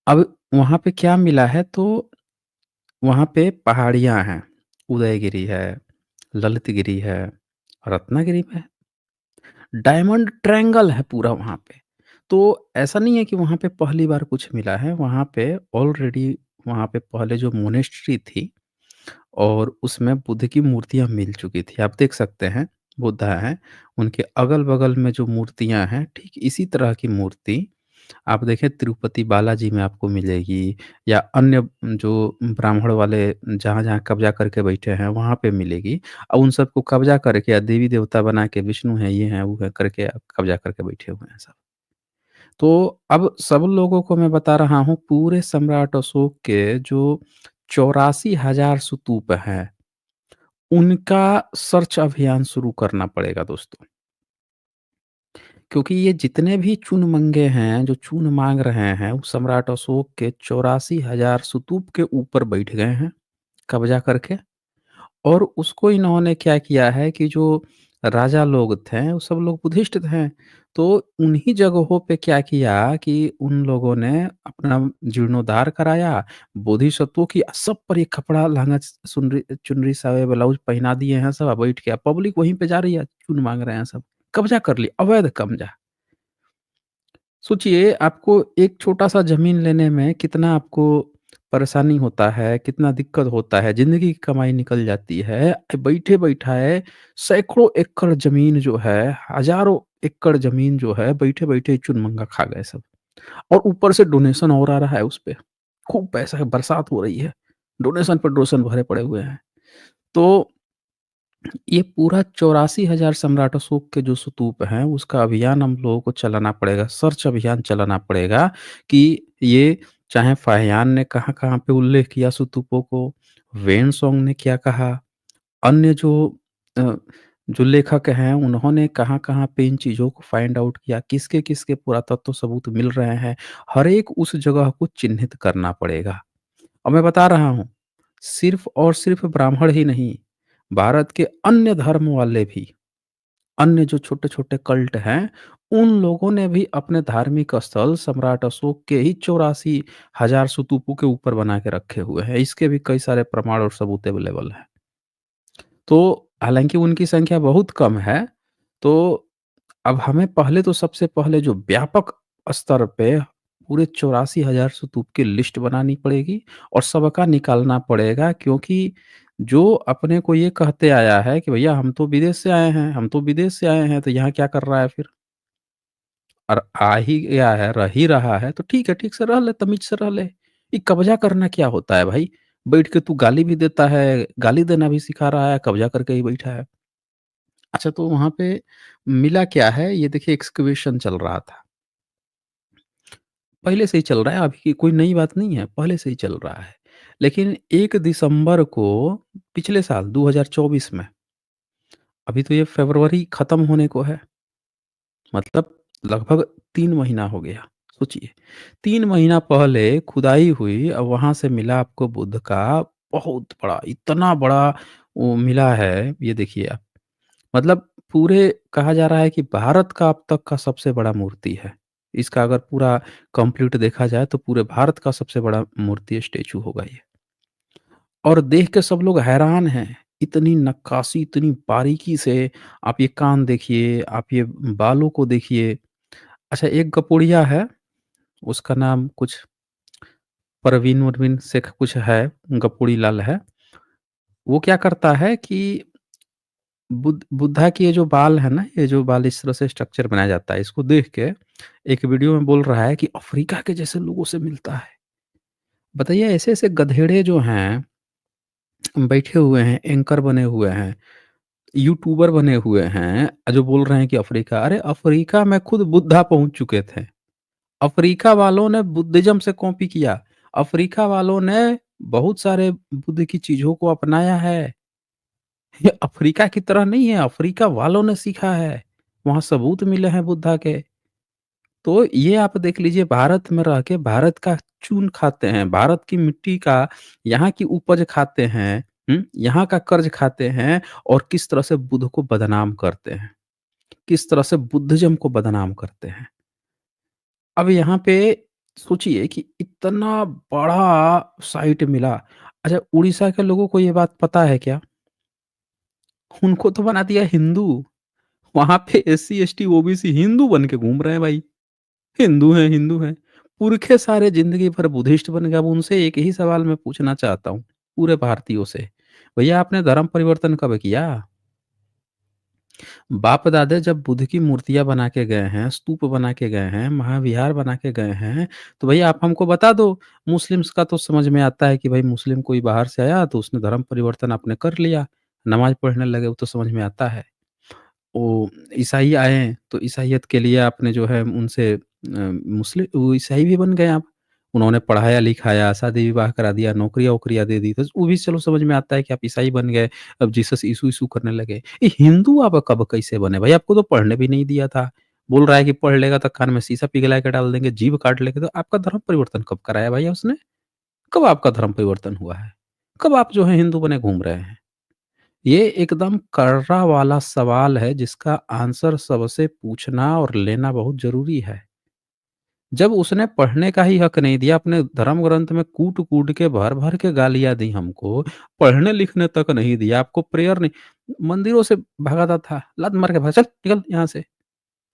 अब वहाँ पे क्या मिला है तो वहाँ पे पहाड़ियाँ हैं, उदयगिरी है, ललितगिरी है, रत्नागिरी में डायमंड ट्रायंगल है पूरा वहाँ पे। तो ऐसा नहीं है कि वहाँ पे पहली बार कुछ मिला है, वहाँ पे ऑलरेडी वहाँ पे पहले जो मोनेस्ट्री थी और उसमें बुद्ध की मूर्तियाँ मिल चुकी थी। आप देख सकते हैं, बुद्धा हैं, उनके अगल-बगल में जो मूर्तियाँ हैं, ठीक इसी तरह की मूर्ति आप देखें तिरुपति बालाजी में आपको मिलेगी या अन्य जो ब्राह्मण वाले जहाँ-जहाँ कब्ज़ा करके बैठे हैं, वहाँ पे मिलेगी। उन सबको कब्ज़ा करके या देवी-देवता बना के विष्णु है, ये है, वो है करके कब्ज़ा करके बैठे हुए हैं सब। तो अब सब लोगों को मैं बता रहा हूँ पूरे सम्राट अशोक के जो 84,000 स्तूप हैं, उनका सर्च अभियान शुरू करना पड़ेगा दोस्तों। क्योंकि ये जितने भी चून-मंगे हैं, जो चून माँग रहे हैं, वो सम्राट अशोक के 84,000 स्तूप के ऊपर बैठ गए हैं, कब्ज़ा करके और उसको इन्होंने क्या किया है कि जो राजा लोग थे, वो सब लोग बुद्धिस्ट थे। तो उन्हीं जगहों पे क्या किया कि उन लोगों ने अपना जीर्णोद्धार कराया, बोधिसत्वों की सब पर ये कपड़ा लहंगा सुनरी चुनरी साया ब्लाउज़ पहना दिए हैं सब, बैठ के पब्लिक वहीं पे जा रही है, चून माँग रहे हैं सब। कब्ज़ा कर लिया, अवैध कब्ज़ा। सोचिए आपको एक छोटा-सा ज़मीन लेने में कितना आपको परेशानी होता है, कितना दिक्कत होता है, ज़िंदगी की कमाई निकल जाती है। बैठे-बैठाए सैकड़ों एकड़ ज़मीन जो है, हज़ारों एकड़ ज़मीन जो है, बैठे-बैठे चुन-मुंगा खा गए सब। और ऊपर से डोनेशन और आ रहा है उस पे। खूब पैसा है, बरसात हो रही है। डोनेशन पे डोनेशन भरे पड़े हुए हैं। तो ये पूरा 84,000 सम्राट अशोक के जो स्तूप हैं, उसका अभियान हम लोगों को चलाना पड़ेगा, सर्च अभियान चलाना पड़ेगा कि ये चाहे फाहियान ने कहाँ-कहाँ पे उल्लेख किया स्तूपों को, वेन-सॉन्ग ने क्या कहा, अन्य अ, जो लेखक हैं, उन्होंने कहाँ-कहाँ पे इन चीज़ों को फाइंड आउट किया, किसके-किसके पुरातत्व सबूत मिल रहे हैं, हर एक उस जगह को चिन्हित करना पड़ेगा। और मैं बता रहा हूँ, सिर्फ़ और सिर्फ़ ब्राह्मण ही नहीं, भारत के अन्य धर्म वाले भी, अन्य जो छोटे-छोटे कल्ट हैं, उन लोगों ने भी अपने धार्मिक स्थल सम्राट अशोक के ही 84,000 स्तूपों के ऊपर बना के रखे हुए हैं। इसके भी कई सारे प्रमाण और सबूत अवेलेबल हैं। तो हालाँकि उनकी संख्या बहुत कम है, तो अब हमें पहले तो सबसे पहले जो व्यापक स्तर पे पूरे 84,000 स्तूप की लिस्ट बनानी पड़ेगी और सबका निकालना पड़ेगा क्योंकि जो अपने को ये कहते आया है कि भैया हम तो विदेश से आए हैं, हम तो विदेश से आए हैं, तो यहाँ क्या कर रहा है फिर? और आ ही गया है, रह ही रहा है, तो ठीक है, ठीक से रह ले, तमीज़ से रह ले। ये कब्ज़ा करना क्या होता है भाई? बैठ के तू गाली भी देता है, गाली देना भी सिखा रहा है, कब्ज़ा करके ही बैठा है। अच्छा तो वहाँ पे मिला क्या है, ये देखिए एक्सकवेशन चल रहा था। पहले से ही चल रहा है, अभी की कोई नई बात नहीं है, पहले से ही चल रहा है। लेकिन 1 दिसंबर को पिछले साल 2024 में, अभी तो ये फ़रवरी खत्म होने को है, मतलब लगभग 3 महीना हो गया, सोचिए। 3 महीना पहले खुदाई हुई और वहाँ से मिला आपको बुद्ध का बहुत बड़ा, इतना बड़ा वो मिला है, ये देखिए आप। मतलब पूरे कहा जा रहा है कि भारत का अब तक का सबसे बड़ा मूर्ति है। इसका अगर पूरा कंप्लीट देखा जाए तो पूरे भारत का सबसे बड़ा मूर्ति स्टैच्यू होगा ये। और देख के सब लोग हैरान हैं। इतनी नक्काशी, इतनी बारीकी से आप ये कान देखिए, आप ये बालों को देखिए। अच्छा एक गपोड़िया है, उसका नाम कुछ परवीन-वरवीन शेख कुछ है, गपोड़ी लाल है। वो क्या करता है कि बुद्धा के ये जो बाल है ना, ये जो बाल इस तरह से स्ट्रक्चर बनाया जाता है, इसको देख के एक वीडियो में बोल रहा है कि अफ्रीका के जैसे लोगों से मिलता है। बताइए ऐसे-ऐसे गधेड़े जो हैं, बैठे हुए हैं, एंकर बने हुए हैं, यूट्यूबर बने हुए हैं, जो बोल रहे हैं कि अफ्रीका अरे अफ्रीका में खुद बुद्धा पहुँच चुके थे। अफ्रीका वालों ने बुद्धिज़्म से कॉपी किया। अफ्रीका वालों ने बहुत सारे बुद्ध की चीज़ों को अपनाया है। ये अफ्रीका की तरह नहीं है, अफ्रीका वालों ने सीखा है। वहाँ सबूत मिले हैं बुद्धा के। तो ये आप देख लीजिए भारत में रह के भारत का चून खाते हैं, भारत की मिट्टी का, यहाँ की उपज खाते हैं, यहाँ का कर्ज खाते हैं और किस तरह से बुद्ध को बदनाम करते हैं, किस तरह से बुद्धिज़्म को बदनाम करते हैं। अब यहाँ पे सोचिए कि इतना बड़ा साइट मिला। अच्छा, उड़ीसा के लोगों को ये बात पता है क्या? उनको तो बना दिया हिंदू। वहाँ पे एससी, एसटी, ओबीसी हिंदू बन के घूम रहे हैं भाई। हिंदू हैं, हिंदू हैं। पुरखे सारे ज़िंदगी भर बुद्धिस्ट बन गए। अब उनसे एक ही सवाल मैं पूछना चाहता हूँ, पूरे भारतीयों से, भैया आपने धर्म परिवर्तन कब किया? बाप-दादा जब बुद्ध की मूर्तियाँ बना के गए हैं, स्तूप बना के गए हैं, महाविहार बना के गए हैं, तो भैया आप हमको बता दो। मुस्लिम्स का तो समझ में आता है कि भाई मुस्लिम कोई बाहर से आया तो उसने धर्म परिवर्तन आपने कर लिया, नमाज़ पढ़ने लगे, वो तो समझ में आता है। वो ईसाई आए, तो ईसाइयत के लिए आपने जो है उनसे मुस्लिम वो ईसाई भी बन गए आप। उन्होंने पढ़ाया-लिखाया, शादी-विवाह करा दिया, नौकरियाँ-वोकरियाँ दे दी, तो वो भी चलो समझ में आता है कि आप ईसाई बन गए। अब जीसस यीशु-यीशु करने लगे। ये हिंदू आप कब कैसे बने भाई? आपको तो पढ़ने भी नहीं दिया था। बोल रहा है कि पढ़ लेगा तो कान में शीशा पिघला के डाल देंगे, जीभ काट लेंगे, तो आपका धर्म परिवर्तन कब कराया भैया उसने? कब आपका धर्म परिवर्तन हुआ है? कब आप जो है हिंदू बने घूम रहे हैं? ये एकदम कर्रा वाला सवाल है जिसका आंसर सबसे पूछना और लेना बहुत ज़रूरी है। जब उसने पढ़ने का ही हक नहीं दिया, अपने धर्म ग्रंथ में कूट-कूट के भर-भर के गालियाँ दी हमको, पढ़ने-लिखने तक नहीं दिया, आपको प्रेयर नहीं मंदिरों से भगाता था, लात मार के भाग, "चल निकल यहाँ से।"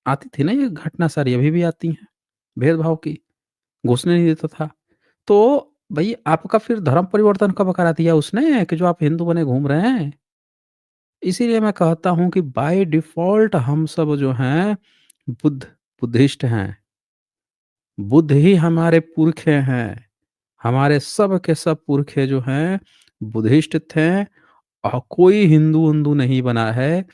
आती थी ना ये घटना सारी, अभी भी आती हैं, भेदभाव की, घुसने नहीं देता था। तो भई आपका फिर धर्म परिवर्तन कब करा दिया उसने कि जो आप हिंदू बने घूम रहे हैं? इसीलिए मैं कहता हूँ कि बाय डिफ़ॉल्ट हम सब जो हैं बुद्धिस्ट हैं। बुद्ध ही हमारे पुरखे हैं। हमारे सब के सब पुरखे जो हैं बुद्धिस्ट थे और कोई हिंदू-विंदू नहीं बना है।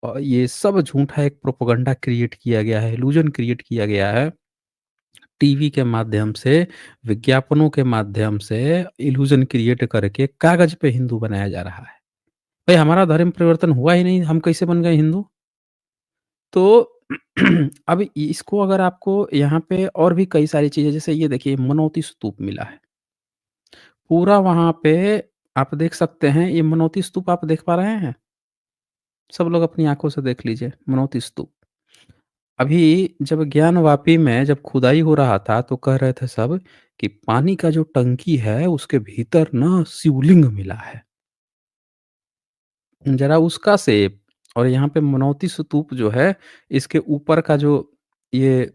और ये सब झूठा एक प्रोपेगेंडा क्रिएट किया गया है, इल्यूज़न क्रिएट किया गया है। टीवी के माध्यम से, विज्ञापनों के माध्यम से इल्यूज़न क्रिएट करके कागज़ पे हिंदू बनाया जा रहा है। भई हमारा धर्म परिवर्तन हुआ ही नहीं, हम कैसे बन गए हिंदू? तो अब इसको अगर आपको यहाँ पे और भी कई सारी चीज़ें जैसे ये देखिए मनौती स्तूप मिला है। पूरा वहाँ पे आप देख सकते हैं ये मनौती स्तूप आप देख पा रहे हैं? सब लोग अपनी आँखों से देख लीजिए मनौती स्तूप। अभी जब ज्ञानवापी में जब खुदाई हो रहा था तो कह रहे थे सब कि पानी का जो टंकी है उसके भीतर ना शिवलिंग मिला है। ज़रा उसका शेप और यहाँ पे मनौती स्तूप जो है इसके ऊपर का जो ये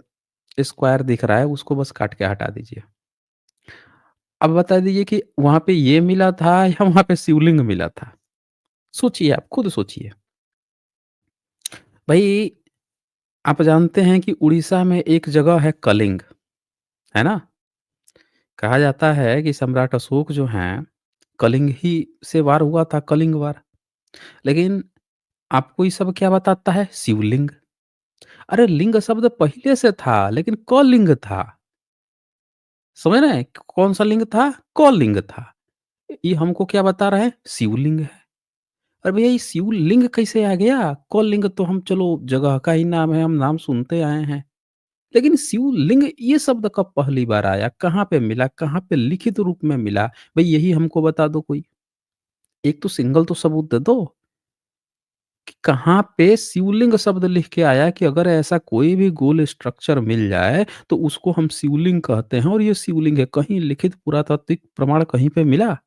स्क्वायर दिख रहा है उसको बस काट के हटा दीजिए। अब बता दीजिए कि वहाँ पे ये मिला था या वहाँ पे शिवलिंग मिला था? सोचिए आप खुद सोचिए। भई आप जानते हैं कि उड़ीसा में एक जगह है कलिंग, है ना? कहा जाता है कि सम्राट अशोक जो हैं, कलिंग ही से वार हुआ था, कलिंग वार। लेकिन आपको ये सब क्या बताता है? शिवलिंग। अरे लिंग शब्द पहले से था लेकिन कलिंग था। समझ रहे हैं? कौन-सा लिंग था? कलिंग था। ये हमको क्या बता रहा है? शिवलिंग है। अरे भैया ये शिवलिंग कैसे आ गया? कलिंग तो हम चलो जगह का ही नाम है, हम नाम सुनते आए हैं। लेकिन शिवलिंग ये शब्द कब पहली बार आया? कहाँ पे मिला? कहाँ पे लिखित रूप में मिला? भई यही हमको बता दो कोई। एक तो सिंगल तो सबूत दे दो कि कहाँ पे शिवलिंग शब्द लिख के आया कि अगर ऐसा कोई भी गोल स्ट्रक्चर मिल जाए, तो उसको हम शिवलिंग कहते हैं और ये शिवलिंग है। कहीं लिखित पुरातात्विक प्रमाण कहीं पे मिला?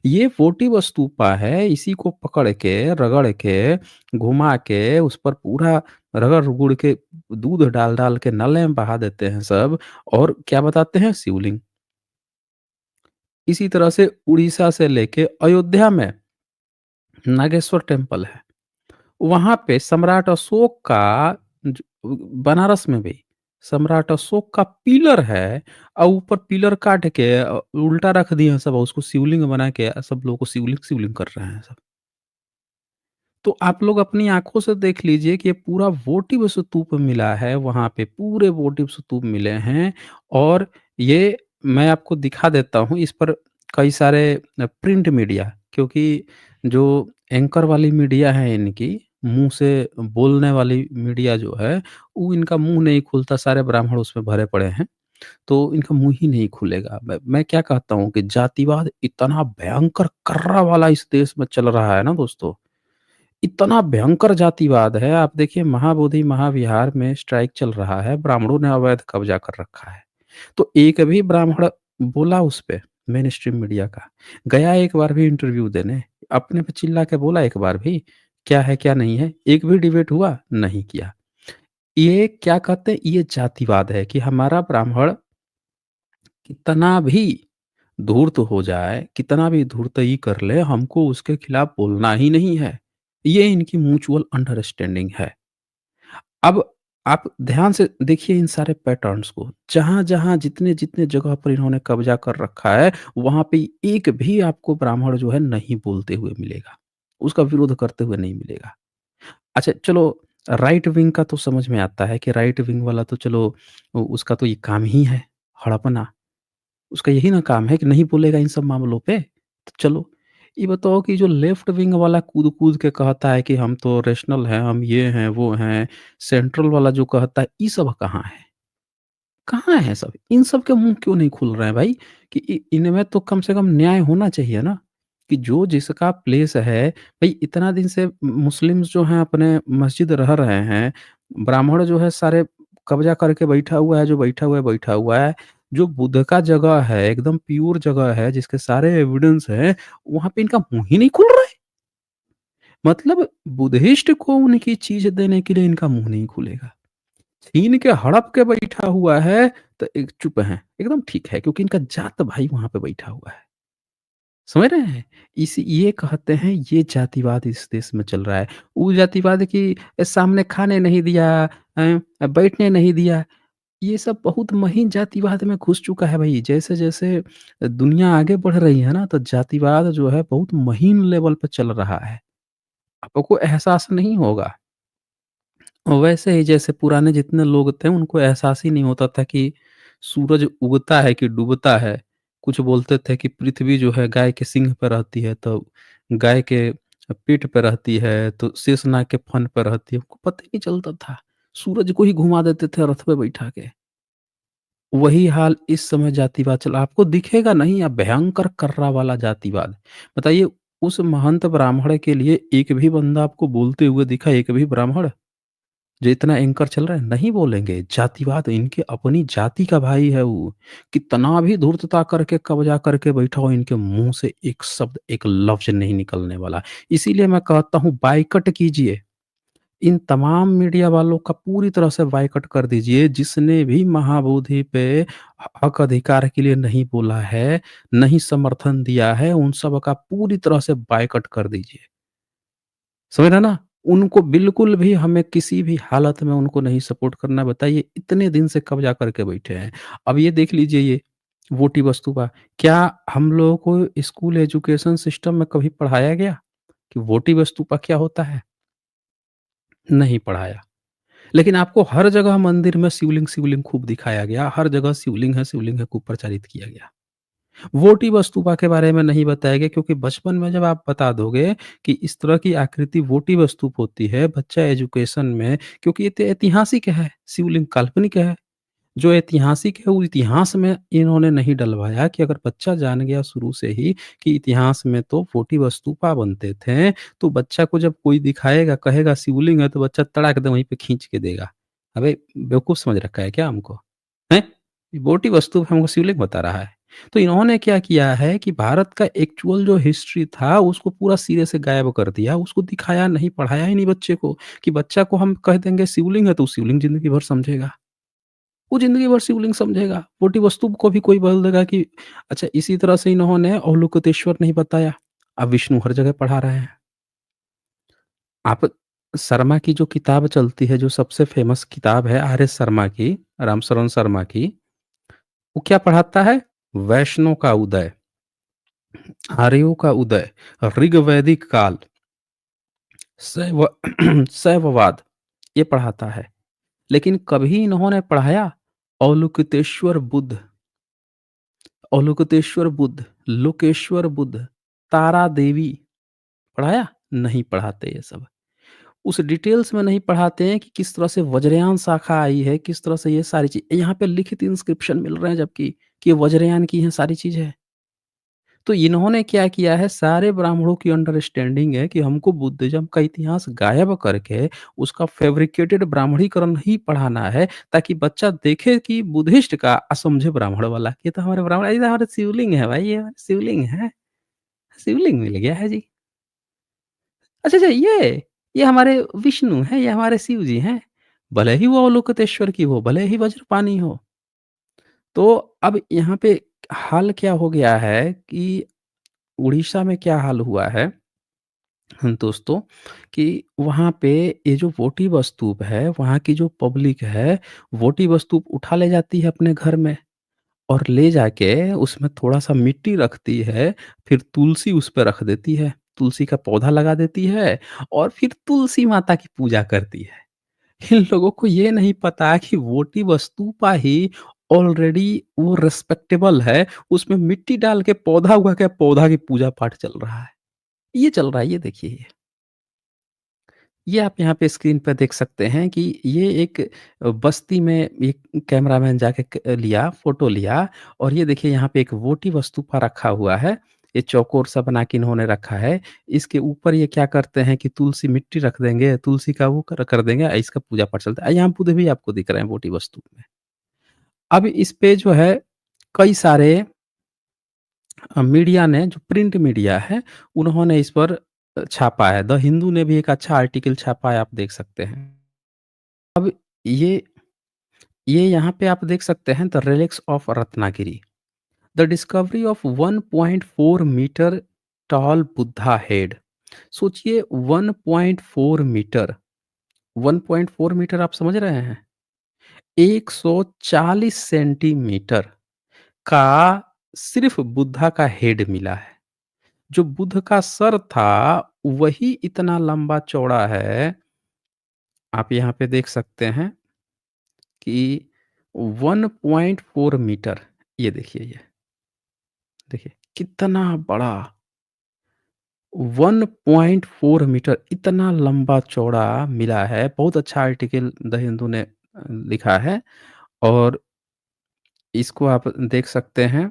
ये वोटिव स्तूपा है, इसी को पकड़ के, रगड़ के, घुमा के, उस पर पूरा रगड़-रुगड़ के दूध डाल-डाल के नलें बहा देते हैं सब और क्या बताते हैं? शिवलिंग। इसी तरह से उड़ीसा से लेके अयोध्या में नागेश्वर टेम्पल है। वहाँ पे सम्राट अशोक का ज बनारस में भी सम्राट अशोक का पिलर है और ऊपर पिलर काट के उल्टा रख दिए हैं सब और उसको शिवलिंग बना के सब लोगों को शिवलिंग शिवलिंग कर रहे हैं सब। तो आप लोग अपनी आँखों से देख लीजिए कि ये पूरा वोटिव स्तूप मिला है वहाँ पे, पूरे वोटिव स्तूप मिले हैं और ये मैं आपको दिखा देता हूँ, इस पर कई सारे प्रिंट मीडिया क्योंकि जो एंकर वाली मीडिया है इनकी, मुँह से बोलने वाली मीडिया जो है, वो इनका मुँह नहीं खुलता, सारे ब्राह्मण उसमें भरे पड़े हैं, तो इनका मुँह ही नहीं खुलेगा। मैं क्या कहता हूँ कि जातिवाद इतना भयंकर कर्रा वाला इस देश में चल रहा है ना दोस्तों, इतना भयंकर जातिवाद है, आप देखिए महाबोधि महाविहार में स्ट्राइक चल रहा है, ब्राह्मणों ने अवैध कब्ज़ा कर रखा है। तो एक भी ब्राह्मण बोला उस पे मेन स्ट्रीम मीडिया का, गया एक बार भी इंटरव्यू देने, अपने पे चिल्ला के बोला एक बार भी, क्या है, क्या नहीं है? एक भी डिबेट हुआ? नहीं किया। ये क्या कहते हैं, ये जातिवाद है कि हमारा ब्राह्मण कितना भी धूर्त हो जाए, कितना भी धूर्तई कर ले, हमको उसके खिलाफ बोलना ही नहीं है। ये इनकी म्यूचुअल अंडरस्टैंडिंग है। अब आप ध्यान से देखिए इन सारे पैटर्न्स को, जहाँ-जहाँ, जितने-जितने जगह पर इन्होंने कब्ज़ा कर रखा है, वहाँ पे एक भी आपको ब्राह्मण जो है नहीं बोलते हुए मिलेगा। उसका विरोध करते हुए नहीं मिलेगा। अच्छा चलो, राइट विंग का तो समझ में आता है कि राइट विंग वाला तो चलो उसका तो ये काम ही है, हड़पना। उसका यही ना काम है कि नहीं बोलेगा इन सब मामलों पे। तो चलो, ये बताओ कि जो लेफ्ट विंग वाला कूद-कूद के कहता है कि हम तो रैशनल हैं, हम ये हैं, वो हैं, सेंट्रल वाला जो कहता है, ये सब कहाँ है? कहाँ है सब? इन सब के मुँह क्यों नहीं खुल रहे हैं भाई? कि इनमें तो कम से कम न्याय होना चाहिए ना, कि जो जिसका प्लेस है, भई इतना दिन से मुस्लिम्स जो हैं अपने मस्जिद रह रहे हैं, ब्राह्मण जो है सारे कब्ज़ा करके बैठा हुआ है, जो बैठा हुआ है, बैठा हुआ है। जो बुद्ध का जगह है, एकदम प्योर जगह है, जिसके सारे एविडेंस हैं, वहाँ पे इनका मुँह ही नहीं खुल रहा है। मतलब बुद्धिस्ट को उनकी चीज़ देने के लिए इनका मुँह नहीं खुलेगा। छीन के हड़प के बैठा हुआ है, तो एक चुप हैं, एकदम ठीक है क्योंकि इनका जात भाई वहाँ पे बैठा हुआ है। समझ रहे हैं? ये कहते हैं ये जातिवाद इस देश में चल रहा है। वो जातिवाद कि सामने खाने नहीं दिया, बैठने नहीं दिया, ये सब बहुत महीन जातिवाद में घुस चुका है भई। जैसे-जैसे दुनिया आगे बढ़ रही है ना, तो जातिवाद जो है बहुत महीन लेवल पे चल रहा है। आपको एहसास नहीं होगा। वैसे ही जैसे पुराने जितने लोग थे उनको एहसास ही नहीं होता था कि सूरज उगता है कि डूबता है। कुछ बोलते थे कि पृथ्वी जो है गाय के सींग पे रहती है, तो गाय के पीठ पे रहती है, तो शेषनाग के फन पे रहती है। उनको पता ही नहीं चलता था। सूरज को ही घुमा देते थे रथ पे बैठा के। वही हाल इस समय जातिवाद चला, आपको दिखेगा नहीं, भयंकर कर्रा वाला जातिवाद। बताइए, उस महंत ब्राह्मण के लिए एक भी बंदा आपको बोलते हुए दिखा, एक भी ब्राह्मण? जो इतना एंकर चल रहा है, नहीं बोलेंगे। जातिवाद इनकी अपनी जाति का भाई है वो। कितना भी धूर्तता करके कब्ज़ा करके बैठा हो, इनके मुँह से एक शब्द, एक लफ़्ज़ नहीं निकलने वाला। इसीलिए मैं कहता हूँ बायकॉट कीजिए। इन तमाम मीडिया वालों का पूरी तरह से बायकॉट कर दीजिए। जिसने भी महाबोधि पे हक अधिकार के लिए नहीं बोला है, नहीं समर्थन दिया है, उन सब का पूरी तरह से बायकॉट कर दीजिए। समझ रहे हैं ना? उनको बिल्कुल भी हमें किसी भी हालत में उनको नहीं सपोर्ट करना है। बताइए इतने दिन से कब्ज़ा करके बैठे हैं। अब ये देख लीजिए ये वोटी वस्तुपा, क्या हम लोगों को स्कूल एजुकेशन सिस्टम में कभी पढ़ाया गया कि वोटी वस्तुपा क्या होता है? नहीं पढ़ाया। लेकिन आपको हर जगह मंदिर में शिवलिंग शिवलिंग खूब दिखाया गया, हर जगह शिवलिंग है खूब प्रचारित किया गया। वोटिव स्तूपा के बारे में नहीं बताया गया क्योंकि बचपन में जब आप बता दोगे कि इस तरह की आकृति वोटिव स्तूप होती है, बच्चा एजुकेशन में, क्योंकि ये तो ऐतिहासिक है, शिवलिंग काल्पनिक है। जो ऐतिहासिक है, वो इतिहास में इन्होंने नहीं डलवाया कि अगर बच्चा जान गया शुरू से ही कि इतिहास में तो वोटिव स्तूपा बनते थे, तो बच्चा को जब कोई दिखाएगा, कहेगा शिवलिंग है, तो बच्चा तड़ाक दे वहीं पे खींच के देगा। अबे! बेवकूफ़ समझ रखा है क्या हमको? हैं? वोटिव स्तूप हमको शिवलिंग बता रहा है। तो इन्होंने क्या किया है कि भारत का एक्चुअल जो हिस्ट्री था, उसको पूरा सिरे से गायब कर दिया। उसको दिखाया नहीं, पढ़ाया ही नहीं बच्चे को, कि बच्चा को हम कह देंगे शिवलिंग है, तो शिवलिंग ज़िंदगी भर समझेगा। वो ज़िंदगी भर शिवलिंग समझेगा। वोटिव स्तूप को भी कोई बोल देगा कि अच्छा, इसी तरह से इन्होंने अवलोकितेश्वर नहीं बताया, अब विष्णु हर जगह पढ़ा रहे हैं। आप शर्मा की जो किताब चलती है, जो सबसे फ़ेमस किताब है आर.एस. शर्मा की, रामशरण शर्मा की, वो क्या पढ़ाता है? वैष्णव का उदय, आर्यों का उदय, ऋग्वैदिक काल, शैव शैववाद, ये पढ़ाता है। लेकिन कभी इन्होंने पढ़ाया अवलोकितेश्वर बुद्ध, अवलोकितेश्वर बुद्ध, लोकेश्वर बुद्ध, तारा देवी, पढ़ाया? नहीं पढ़ाते ये सब। उस डिटेल्स में नहीं पढ़ाते हैं कि किस तरह से वज्रयान शाखा आई है, किस तरह से ये सारी चीज़ यहाँ पे लिखित इंस्क्रिप्शन मिल रहे हैं, जबकि कि ये वज्रयान की हैं सारी चीज़ें। तो इन्होंने क्या किया है, सारे ब्राह्मणों की अंडरस्टैंडिंग है कि हमको बुद्धिज़्म का इतिहास गायब करके उसका फैब्रिकेटेड ब्राह्मणीकरण ही पढ़ाना है, ताकि बच्चा देखे कि बुद्धिस्ट का समझे ब्राह्मण वाला। ये तो हमारे ब्राह्मण, ये तो हमारे शिवलिंग है भाई, ये हमारे शिवलिंग है, शिवलिंग मिल गया है जी। अच्छा, अच्छा, ये हमारे विष्णु हैं, ये हमारे शिव जी हैं। भले ही वो अवलोकितेश्वर की हो, भले ही वज्रपाणी हो। तो अब यहाँ पे हाल क्या हो गया है कि उड़ीसा में क्या हाल हुआ है दोस्तों, कि वहाँ पे ये जो वोटिव स्तूप है, वहाँ की जो पब्लिक है, वोटिव स्तूप उठा ले जाती है अपने घर में और ले जाके उसमें थोड़ा-सा मिट्टी रखती है, फिर तुलसी उस पे रख देती है, तुलसी का पौधा लगा देती है और फिर तुलसी माता की पूजा करती है। इन लोगों को ये नहीं पता कि वोटिव स्तूपा ही ऑलरेडी वो रिस्पेक्टेबल है, उसमें मिट्टी डाल के पौधा उगा के पौधा की पूजा-पाठ चल रहा है। ये चल रहा है, ये देखिए ये। ये आप यहाँ पे स्क्रीन पे देख सकते हैं कि ये एक बस्ती में एक कैमरामैन जाके लिया, फ़ोटो लिया और ये देखिए यहाँ पे एक वोटिव स्तूपा रखा हुआ है। ये चौकोर सा बना के इन्होंने रखा है। इसके ऊपर ये क्या करते हैं कि तुलसी मिट्टी रख देंगे, तुलसी का वो कर कर देंगे, इसका पूजा-पाठ चलता है। यहाँ बुद्ध भी आपको दिख रहे हैं वोटिव स्तूप में। अब इस पे जो है कई सारे मीडिया ने, जो प्रिंट मीडिया है, उन्होंने इस पर छापा है। द हिंदू ने भी एक अच्छा आर्टिकल छापा है, आप देख सकते हैं। अब ये ये यहाँ पे आप देख सकते हैं, the relics of Ratnagiri, the discovery of 1.4 metre tall Buddha head. सोचिए 1.4 मीटर, 1.4 मीटर आप समझ रहे हैं? 140 सेंटीमीटर का सिर्फ बुद्धा का हेड मिला है। जो बुद्ध का सर था, वही इतना लंबा चौड़ा है। आप यहाँ पे देख सकते हैं कि 1.4 मीटर, ये देखिए ये, देखिए कितना बड़ा, 1.4 मीटर इतना लंबा चौड़ा मिला है। बहुत अच्छा आर्टिकल द हिंदू ने लिखा है और इसको आप देख सकते हैं,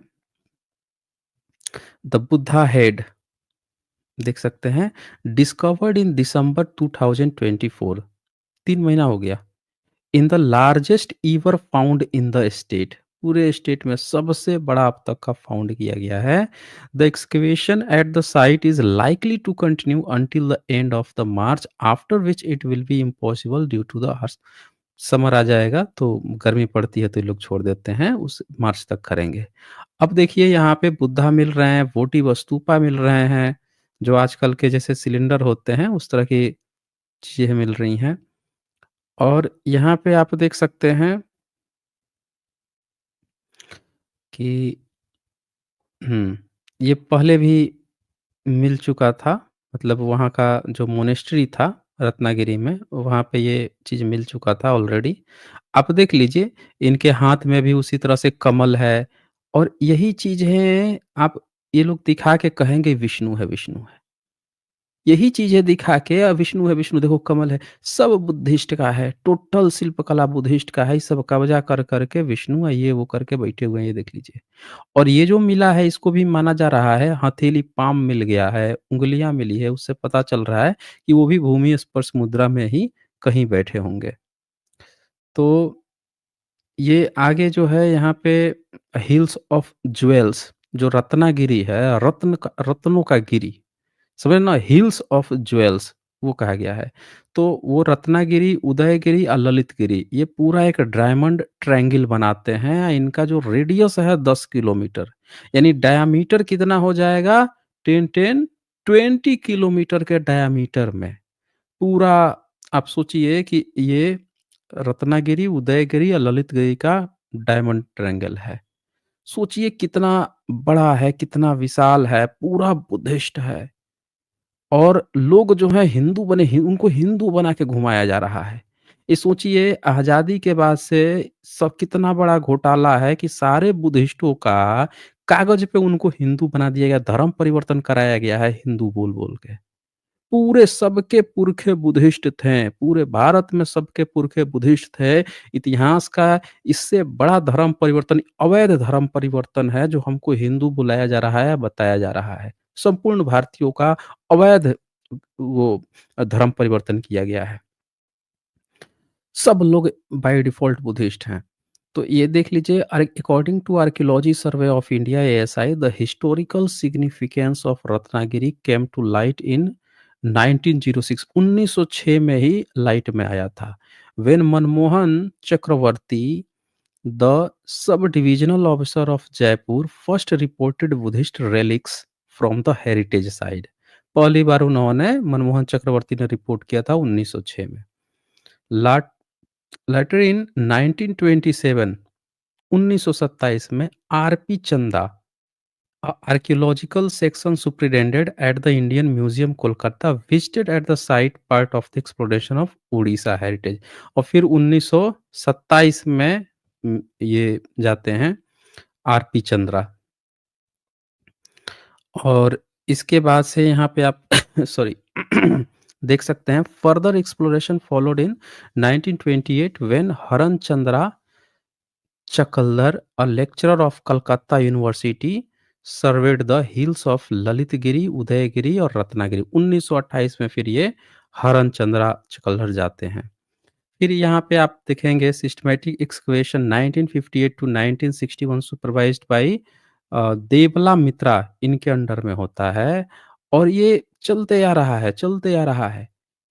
द बुद्धा हेड देख सकते हैं, डिस्कवर्ड इन दिसंबर 2024, 3 महीना हो गया। In the largest ईवर found in the state, पूरे स्टेट में सबसे बड़ा अब तक का फाउंड किया गया है। The excavation at the site is likely to continue until the end of the March, after which it will be impossible due to the earth. Summer आ जाएगा तो गर्मी पड़ती है तो ये लोग छोड़ देते हैं, उस मार्च तक करेंगे। अब देखिए यहाँ पे बुद्धा मिल रहे हैं, वोटिव स्तूपा मिल रहे हैं, जो आजकल के जैसे सिलेंडर होते हैं उस तरह की चीजें मिल रही हैं। और यहाँ पे आप देख सकते हैं कि ये पहले भी मिल चुका था, मतलब वहाँ का जो मोनेस्ट्री था रत्नागिरी में, वहाँ पे ये चीज़ मिल चुका था ऑलरेडी। आप देख लीजिए, इनके हाथ में भी उसी तरह से कमल है और यही चीज़ें आप, ये लोग दिखा के कहेंगे विष्णु है, विष्णु है। यही चीज़ें दिखा के विष्णु है, विष्णु देखो कमल है, सब बुद्धिस्ट का है, टोटल शिल्पकला बुद्धिस्ट का है, ये सब कब्ज़ा कर कर के विष्णु है, ये वो करके बैठे हुए हैं, ये देख लीजिए। और ये जो मिला है इसको भी माना जा रहा है, हथेली पाम मिल गया है, उँगलियाँ मिली है, उससे पता चल रहा है कि वो भी भूमि स्पर्श मुद्रा में ही कहीं बैठे होंगे। तो ये आगे जो है यहाँ पे हिल्स ऑफ ज्वेल्स, जो रत्नागिरी है, रत्नों का गिरी, समझे ना, हिल्स ऑफ ज्वेल्स वो कहा गया है। तो वो रत्नागिरी, उदयगिरी और ललितगिरी, ये पूरा एक डायमंड ट्रायंगल बनाते हैं। इनका जो रेडियस है 10 किलोमीटर, यानी डायामीटर कितना हो जाएगा, 10 10 20 किलोमीटर के डायामीटर में पूरा। आप सोचिए कि ये रत्नागिरी, उदयगिरी और ललितगिरी का डायमंड ट्रायंगल है। सोचिए कितना बड़ा है, कितना विशाल है, पूरा बुद्धिस्ट है। और लोग जो हैं हिंदू बने, उनको हिंदू बना के घुमाया जा रहा है। ये सोचिए आज़ादी के बाद से सब कितना बड़ा घोटाला है कि सारे बुद्धिस्टों का कागज़ पे उनको हिंदू बना दिया गया, धर्म परिवर्तन कराया गया है हिंदू बोल-बोल के। पूरे सबके पुरखे बुद्धिस्ट थे, पूरे भारत में सबके पुरखे बुद्धिस्ट थे। इतिहास का इससे बड़ा धर्म परिवर्तन, अवैध धर्म परिवर्तन है जो हमको हिंदू बुलाया जा रहा है, बताया जा रहा है। संपूर्ण भारतीयों का अवैध वो धर्म परिवर्तन किया गया है। सब लोग बाय डिफ़ॉल्ट बुद्धिस्ट हैं। तो ये देख लीजिए, according to archaeology survey of India ASI, the historical significance of Ratnagiri came to light in 1906, 1906 में ही लाइट में आया था। When Manmohan Chakravarti, the sub divisional officer of Jaipur, first reported Buddhist relics from the heritage site. पहली बार उन्होंने मनमोहन चक्रवर्ती ने रिपोर्ट किया था 1906 में। लाट लेटर इन 1927, 1927 में आरपी चंदा, archaeological section superintendent at the Indian museum Kolkata, visited eight the site part of the exploration of Orissa heritage. और फिर 1927 में ये जाते हैं आरपी चंद्रा। और इसके बाद से यहाँ पे आप सॉरी देख सकते हैं, further exploration followed in 1928 when हरन Chandra Chakallar, a lecturer of Calcutta University, surveyed the hills of Lalitgiri, Udayagiri और रत्नागिरी। 1928 में फिर ये हरन चंद्रा चकल्लर जाते हैं। फिर यहाँ पे आप देखेंगे systematic excavation 1958 to 1961 supervised by Devala Mitra, इनके अंडर में होता है। और ये चलते आ रहा है, चलते आ रहा है।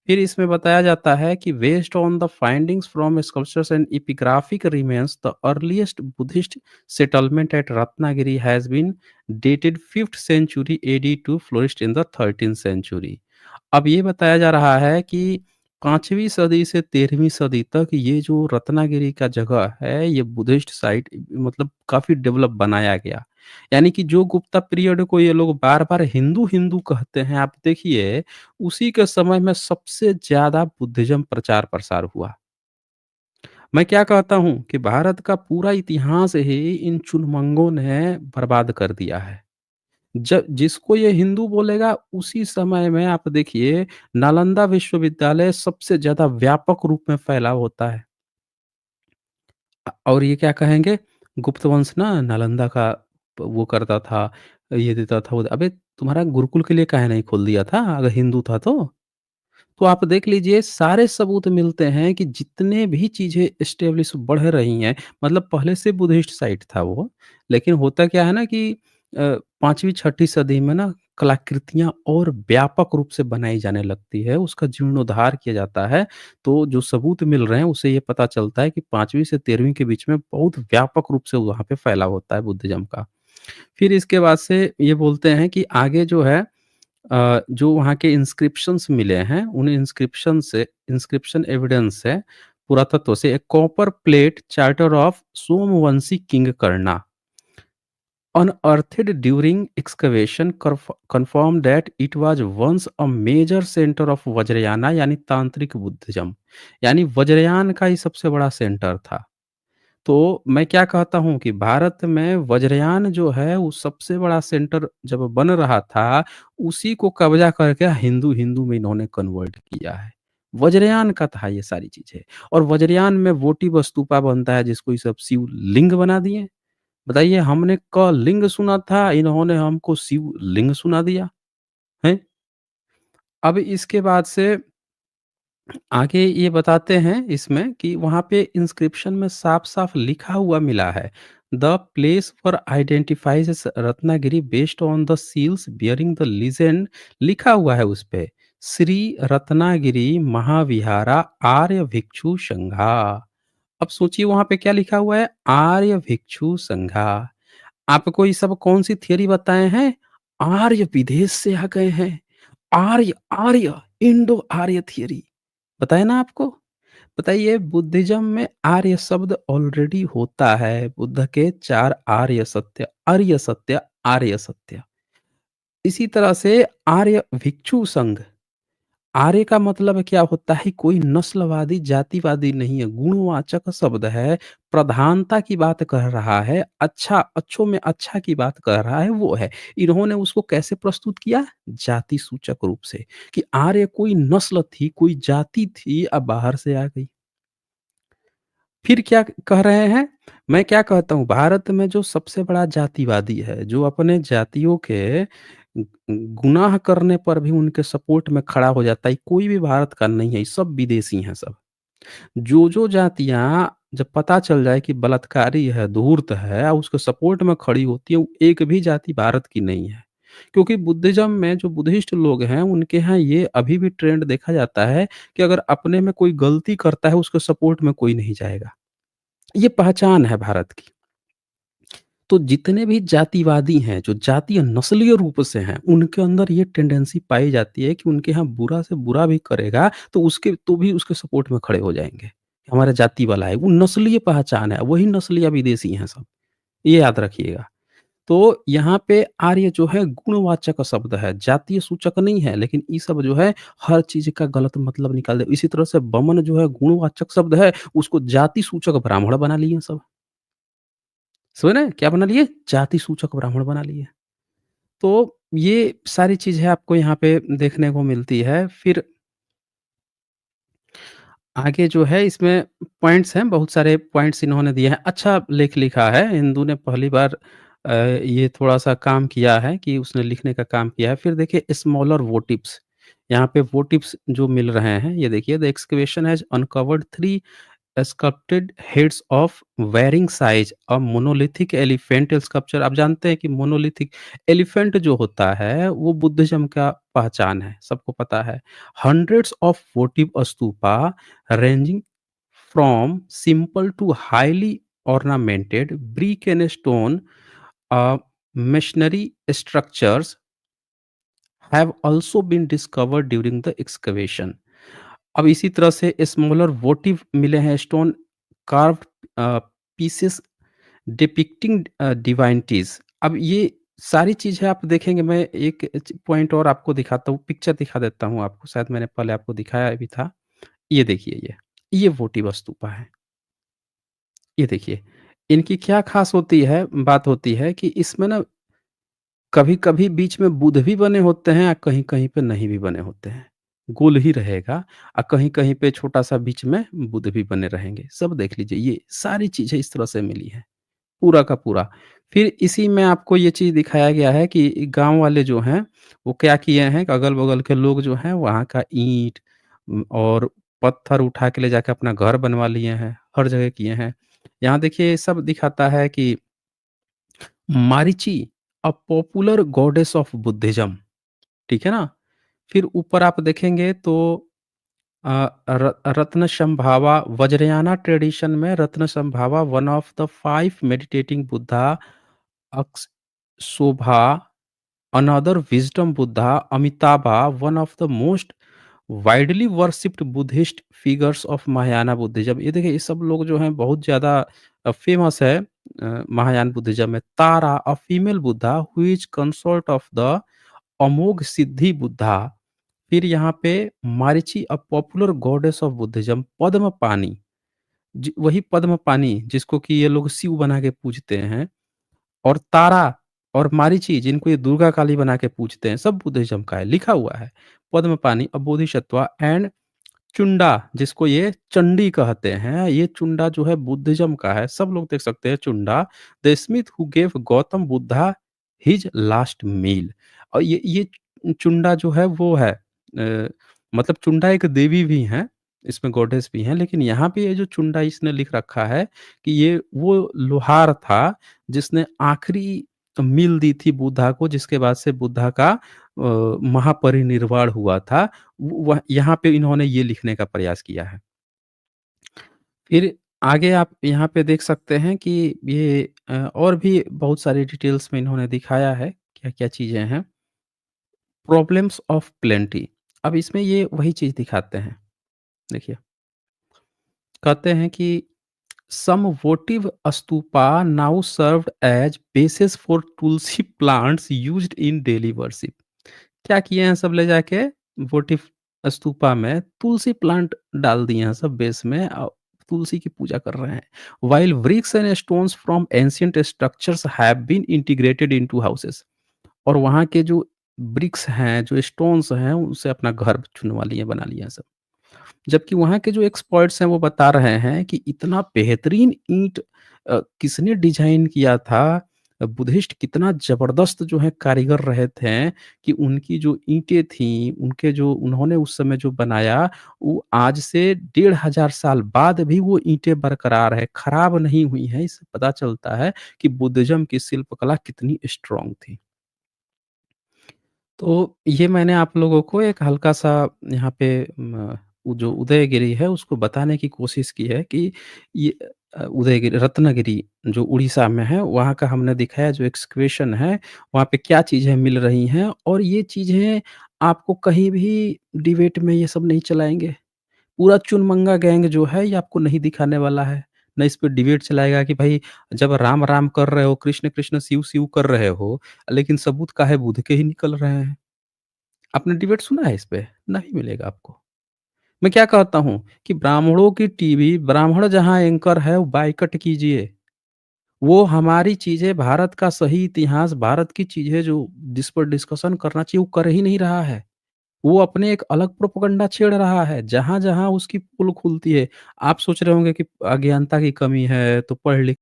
फिर इसमें बताया जाता है कि based on the findings from sculptures and epigraphic remains, the earliest Buddhist settlement at Ratnagiri has been dated 5th century AD to flourished in the 13th century. अब ये बताया जा रहा है कि 5वीं सदी से 13वीं सदी तक ये जो रत्नागिरी का जगह है, ये बुद्धिस्ट साइट मतलब काफ़ी डेवलप बनाया गया। यानी कि जो गुप्ता पीरियड को ये लोग बार-बार हिंदू-हिंदू कहते हैं, आप देखिए उसी के समय में सबसे ज़्यादा बुद्धिज़्म प्रचार-प्रसार हुआ। मैं क्या कहता हूँ कि भारत का पूरा इतिहास ही इन चुनमंगों ने बर्बाद कर दिया है। जिसको ये हिंदू बोलेगा उसी समय में आप देखिए नालंदा विश्वविद्यालय सबसे ज़्यादा व्यापक रूप में फैलाव होता है। और ये क्या कहेंगे, गुप्त वंश ना नालंदा का वो करता था, ये देता था, वो अबे तुम्हारा गुरुकुल के लिए काहे नहीं खोल दिया था अगर हिंदू था तो? तो आप देख लीजिए सारे सबूत मिलते हैं कि जितने भी चीज़ें एस्टेब्लिश बढ़ रही हैं, मतलब पहले से बुद्धिस्ट साइट था वो, लेकिन होता क्या है ना कि 5वीं-6ठी सदी में ना कलाकृतियाँ और व्यापक रूप से बनाई जाने लगती है, उसका जीर्णोद्धार किया जाता है। तो जो सबूत मिल रहे हैं उससे ये पता चलता है कि 5वीं से 13वीं के बीच में बहुत व्यापक रूप से वहाँ पे फैलाव होता है बुद्धिज़्म का। फिर इसके बाद से ये बोलते हैं कि आगे जो है जो वहाँ के इंस्क्रिप्शंस मिले हैं, उन इंस्क्रिप्शन एविडेंस से, पुरातत्व से, एक copper plate charter of Somavanshi king Karna unearthed during excavation confirmed that it was once a major center of Vajrayana यानी तांत्रिक बुद्धिज्म, यानी वज्रयान का ही सबसे बड़ा सेंटर था। तो मैं क्या कहता हूँ कि भारत में वज्रयान जो है वो सबसे बड़ा सेंटर जब बन रहा था, उसी को कब्जा करके हिंदू में इन्होंने कन्वर्ट किया है। वज्रयान का था ये सारी चीजें। और वज्रयान में वोटिव स्तूपा बनता है जिसको ये सब शिव लिंग बना दिए। बताइए, हमने क लिंग सुना था, इन्होंने हमको शिव लिंग सुना दिया है। अब इसके बाद से आगे ये बताते हैं इसमें कि वहाँ पे इंस्क्रिप्शन में साफ-साफ लिखा हुआ मिला है, the place were identifies as Ratnagiri based on the seals bearing the legend, लिखा हुआ है उस पे, श्री रत्नागिरी महाविहारा आर्य भिक्षु संघा। अब सोचिए वहाँ पे क्या लिखा हुआ है, आर्य भिक्षु संघा। आपको ये सब कौन-सी थियरी बताए हैं? आर्य विदेश से आ गए हैं। आर्य आर्य इंडो आर्य थियरी बताया ना आपको। बताइए, बुद्धिज़्म में आर्य शब्द ऑलरेडी होता है। बुद्ध के 4 आर्य सत्य, अर्य सत्य, आर्य सत्य। इसी तरह से आर्य भिक्षु संघ, आर्य का मतलब क्या होता है, कोई नस्लवादी, जातिवादी नहीं है, गुणवाचक शब्द है, प्रधानता की बात कह रहा है, अच्छा अच्छों में अच्छा की बात कह रहा है, वो है। इन्होंने उसको कैसे प्रस्तुत किया? जाति सूचक रूप से, कि आर्य कोई नस्ल थी, कोई जाति थी, अब बाहर से आ गई। फिर क्या कह रहे हैं? मैं क्या कहता हूँ, भारत में जो सबसे बड़ा जातिवादी है, जो अपने जातियों के गुनाह करने पर भी उनके सपोर्ट में खड़ा हो जाता है, कोई भी भारत का नहीं है, ये सब विदेशी हैं सब। जो जातियाँ जब पता चल जाए कि बलात्कारी है, धूर्त है, उसके सपोर्ट में खड़ी होती है, वो एक भी जाति भारत की नहीं है। क्योंकि बुद्धिज़्म में जो बुद्धिस्ट लोग हैं, उनके यहाँ ये अभी भी ट्रेंड देखा जाता है कि अगर अपने में कोई गलती करता है, उसके सपोर्ट में कोई नहीं जाएगा। ये पहचान है भारत की। तो जितने भी जातिवादी हैं, जो जातीय नस्लीय रूप से हैं, उनके अंदर ये टेंडेंसी पाई जाती है कि उनके यहाँ बुरा से बुरा भी करेगा, तो भी उसके सपोर्ट में खड़े हो जाएँगे। हमारा जाति वाला है, वो नस्लीय पहचान है, वही नस्लीय विदेशी हैं सब, ये याद रखिएगा। तो यहाँ पे आर्य जो है गुणवाचक शब्द है, जातीय सूचक नहीं है, लेकिन ये सब जो है हर चीज़ का गलत मतलब निकाल दे। इसी तरह से बमन जो है गुणवाचक शब्द है, उसको जाति सूचक ब्राह्मण बना लिए सब। सुने? क्या बना लिए? जाति सूचक ब्राह्मण बना लिए। तो ये सारी चीज़ें आपको यहाँ पे देखने को मिलती है। फिर आगे जो है इसमें पॉइंट्स हैं, बहुत सारे पॉइंट्स इन्होंने दिए हैं। अच्छा लेख लिखा है, हिंदू ने पहली बार ये थोड़ा-सा काम किया है कि उसने लिखने का काम किया है। फिर देखिए स्मॉलर वोटिव्स, यहाँ पे वोटिव्स जो मिल रहे हैं, ये देखिए the excavation has uncovered 3 sculpted heads of varying size a monolithic elephant sculpture। आप जानते हैं कि मोनोलिथिक एलिफेंट जो होता है वो बुद्धिज्म का पहचान है, सबको पता है। Hundreds of votive stupa ranging from simple to highly ornamented brick and stone masonry structures have also been discovered during the excavation। अब इसी तरह से स्मॉलर वोटिव मिले हैं, स्टोन कार्व्ड पीसेस डिपिक्टिंग डिवाइनिटीज़। अब ये सारी चीज़ें आप देखेंगे, मैं एक पॉइंट और आपको दिखाता हूँ, पिक्चर दिखा देता हूँ आपको, शायद मैंने पहले आपको दिखाया भी था। ये देखिए ये वोटिव स्तूपा है। ये देखिए, इनकी क्या ख़ास होती है बात होती है कि इसमें ना कभी-कभी बीच में बुध भी बने होते हैं, कहीं-कहीं पे नहीं भी बने होते हैं। गोल ही रहेगा, कहीं-कहीं पे छोटा-सा बीच में बुध भी बने रहेंगे। सब देख लीजिए, ये सारी चीज़ें इस तरह से मिली हैं, पूरा का पूरा। फिर इसी में आपको ये चीज़ दिखाया गया है कि गाँव वाले जो हैं, वो क्या किए हैं कि अगल-बगल के लोग जो हैं, वहाँ का ईंट और पत्थर उठा के ले जाके अपना घर बनवा लिए हैं, हर जगह किए हैं। यहाँ देखिए सब दिखाता है कि Marichi, a popular goddess of Buddhism, ठीक है ना? फिर ऊपर आप देखेंगे तो रत्नसंभावा, वज्रयाना ट्रेडिशन में Ratnasambhava one of the 5 meditating Buddha, Akshobhya, another wisdom Buddha, Amitabha, one of the most widely worshipped Buddhist figures of Mahayana Buddhism. ये देखिए ये सब लोग जो हैं बहुत ज़्यादा फेमस है महायान बुद्धिज्म में। Tara, a female Buddha who is consort of the Amoghasiddhi Buddha. फिर यहाँ पे Marichi, a popular goddess of Buddhism, Padmapani, वही पद्मपानी जिसको कि ये लोग शिव बना के पूजते हैं, और तारा और मारीची जिनको ये दुर्गा काली बना के पूजते हैं, सब बुद्धिज्म का है, लिखा हुआ है। पद्मपानी, अ बोधिसत्व एंड चुंडा जिसको ये चंडी कहते हैं, ये चुंडा जो है बुद्धिज्म का है, सब लोग देख सकते हैं Chunda. The smith who gave Gautam Buddha his last meal. और ये चुंडा जो है वो है मतलब चुंडा एक देवी भी हैं, इसमें गॉडेस भी हैं, लेकिन यहाँ पे ये जो चुंडा इसने लिख रखा है कि ये वो लोहार था जिसने आखिरी मील दी थी बुद्धा को, जिसके बाद से बुद्धा का महापरिनिर्वाण हुआ था। वह यहाँ पे इन्होंने ये लिखने का प्रयास किया है। फिर आगे आप यहाँ पे देख सकते हैं कि ये और भी बहुत सारी डिटेल्स में इन्होंने दिखाया है, क्या-क्या चीज़ें हैं। प्रॉब्लम्स ऑफ प्लेंटी, अब इसमें ये वही चीज़ दिखाते हैं। देखिए, कहते हैं कि some votive stupa now served as bases for tulsi plants used in daily worship. क्या किए हैं सब ले जाके वोटिव स्तूपा में तुलसी प्लांट डाल दिए हैं सब बेस में तुलसी की पूजा कर रहे हैं। While bricks and stones from ancient structures have been integrated into houses. और वहाँ के जो ब्रिक्स हैं, जो स्टोन्स हैं, उनसे अपना घर चुनवा लिए, बना लिए हैं सब। जबकि वहाँ के जो एक्सपर्ट्स हैं वो बता रहे हैं कि इतना बेहतरीन ईंट किसने डिज़ाइन किया था, बुद्धिस्ट कितना ज़बरदस्त जो है कारीगर रहे थे कि उनकी जो ईंटें थीं, उनके जो उन्होंने उस समय जो बनाया, वो आज से 1500 साल बाद भी वो ईंटें बरकरार है, खराब नहीं हुई हैं। इससे पता चलता है कि बुद्धिज़्म की शिल्पकला कितनी स्ट्रॉन्ग थी। तो ये मैंने आप लोगों को एक हल्का-सा यहाँ पे वो जो उदयगिरी है उसको बताने की कोशिश की है कि ये उदयगिरी रत्नागिरी जो उड़ीसा में है, वहाँ का हमने दिखाया जो एक्सकवेशन है, वहाँ पे क्या चीज़ें मिल रही हैं और ये चीज़ें आपको कहीं भी डिबेट में ये सब नहीं चलाएँगे। पूरा चुनमंगा गैंग जो है ये आपको नहीं दिखाने वाला है। ना इस पे डिबेट चलाएगा कि भाई जब राम, राम कर रहे हो, कृष्ण, कृष्ण, शिव, शिव कर रहे हो, लेकिन सबूत काहे बुध के ही निकल रहे हैं। आपने डिबेट सुना है इस पे? नहीं मिलेगा आपको। मैं क्या कहता हूँ कि ब्राह्मणों की टीवी, ब्राह्मण जहाँ एंकर है वो बायकॉट कीजिए। वो हमारी चीज़ें, भारत का सही इतिहास, भारत की चीज़ें जो जिस पर डिस्कशन करना चाहिए वो कर ही नहीं रहा है। वो अपने एक अलग प्रोपेगेंडा छेड़ रहा है, जहाँ-जहाँ उसकी पोल खुलती है। आप सोच रहे होंगे कि अज्ञानता की कमी है, तो पढ़ लिख